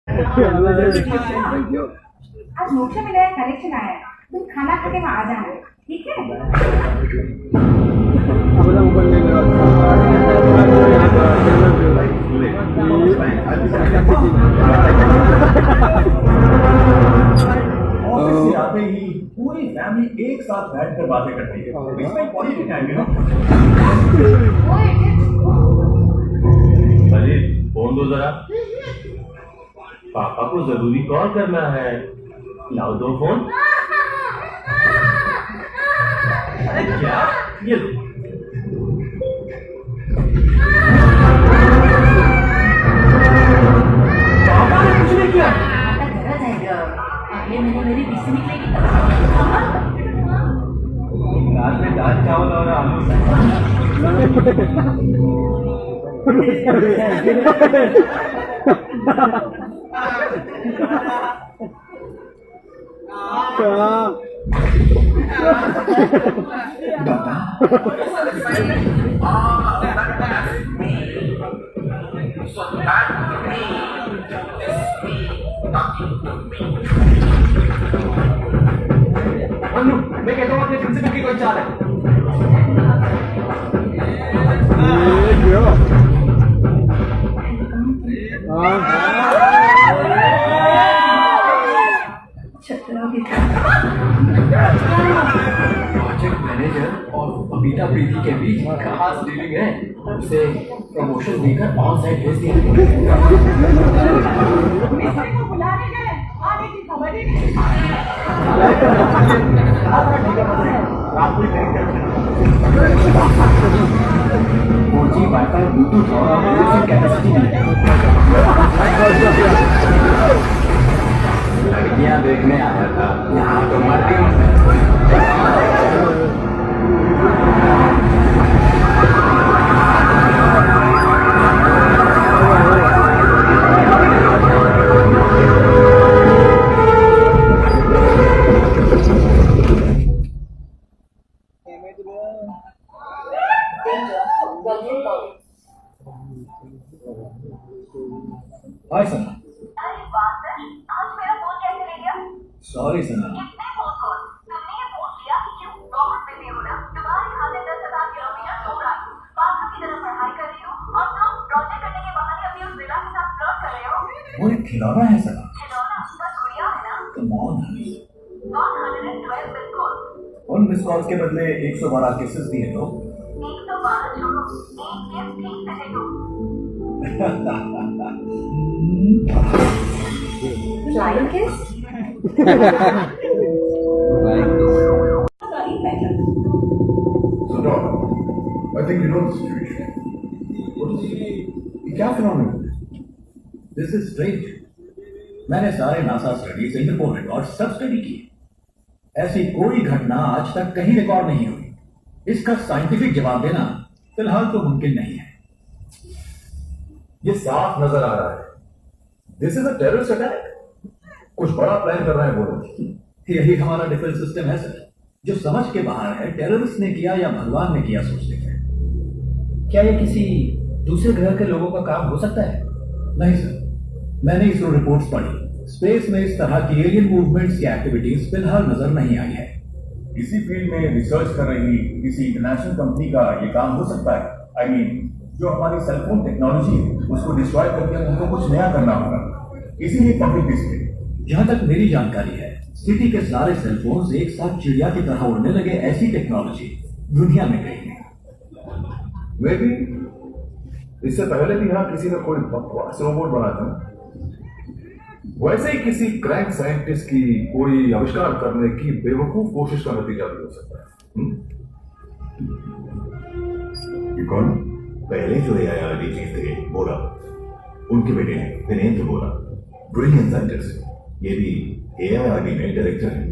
आज मोक्षा में नया कलेक्शन आया है, तुम खाना खा के वहाँ आ जाना, ठीक है? ऑफिस से आते ही पूरी फैमिली एक साथ बैठकर बातें करती है। इसमें क्वालिटी टाइम है। अरे फोन दो जरा, पापा को जरूरी कॉल करना है। लाओ दो फोन। अरे क्या ये लो। पापा ने कुछ नहीं किया। अगले महीने मेरी बीसी निकलेगी। रात में दाल चावल और आलू मैं कहता हूँ अपने प्रिंसिपल की कोई चाल है। प्रोजेक्ट मैनेजर और बबीता प्रीति के बीच खास डीलिंग है। उसे प्रमोशन देकर ऑन साइड भेज दिया। बुला रहे हैं, आने की खबर ही नहीं। फोरजी वाईफाई ब्लूटूथ और कैपेसिटी लड़कियां देखने आया था, यहाँ तो मर गई। हाय सना। सॉरी सना। वो एक खिलौना है सना। Come on, honey. उन मिस कॉल्स के बदले 112 केसेस दिए तो 112 छोड़ो, एक केस ठीक से दो। Flying kiss? So, Doc, I think you know the situation. ये क्या फिनोमेना? This is strange. मैंने सारे नासा स्टडी, सिंगापुर रिकॉर्ड सब स्टडी किए। ऐसी कोई घटना आज तक कहीं रिकॉर्ड नहीं हुई। इसका साइंटिफिक जवाब देना फिलहाल तो मुमकिन नहीं है। ये साफ नजर आ रहा है। This is a terrorist attack. कुछ बड़ा प्लान कर रहा है वो लोग। यही हमारा डिफेंस सिस्टम है सर, जो समझ के बाहर है टेररिस्ट ने किया या भगवान ने किया सोच लेते हैं। क्या ये किसी दूसरे ग्रह के लोगों का काम हो सकता है? नहीं सर, मैंने इसरो रिपोर्ट्स पढ़ी। स्पेस में इस तरह की एलियन मूवमेंट्स की एक्टिविटीज फिलहाल नजर नहीं आई है। इसी फील्ड में रिसर्च कर रही किसी इंटरनेशनल कंपनी का ये काम हो सकता है। आई मीन, जो हमारी सेलफोन टेक्नोलॉजी है उसको डिस्ट्रॉय करके उनको कुछ नया करना होगा, इसीलिए पब्लिक डिस्प्ले। जहां तक मेरी जानकारी है, सिटी के सारे सेलफोन्स एक साथ चिड़िया की तरह उड़ने लगे, ऐसी टेक्नोलॉजी दुनिया में कहीं है। वे भी इससे पहले भी यहाँ किसी ने कोई बकवास रोबोट बनाया था। वैसे ही किसी क्रैक साइंटिस्ट की कोई आविष्कार करने की बेवकूफ कोशिश का नतीजा भी हो सकता है। ये कौन? पहले जो एआई चीफ थे बोरा, उनके बेटे हैं दिनेंद्र बोरा, ब्रिलियंट साइंटिस्ट। ये भी एआई में डायरेक्टर है।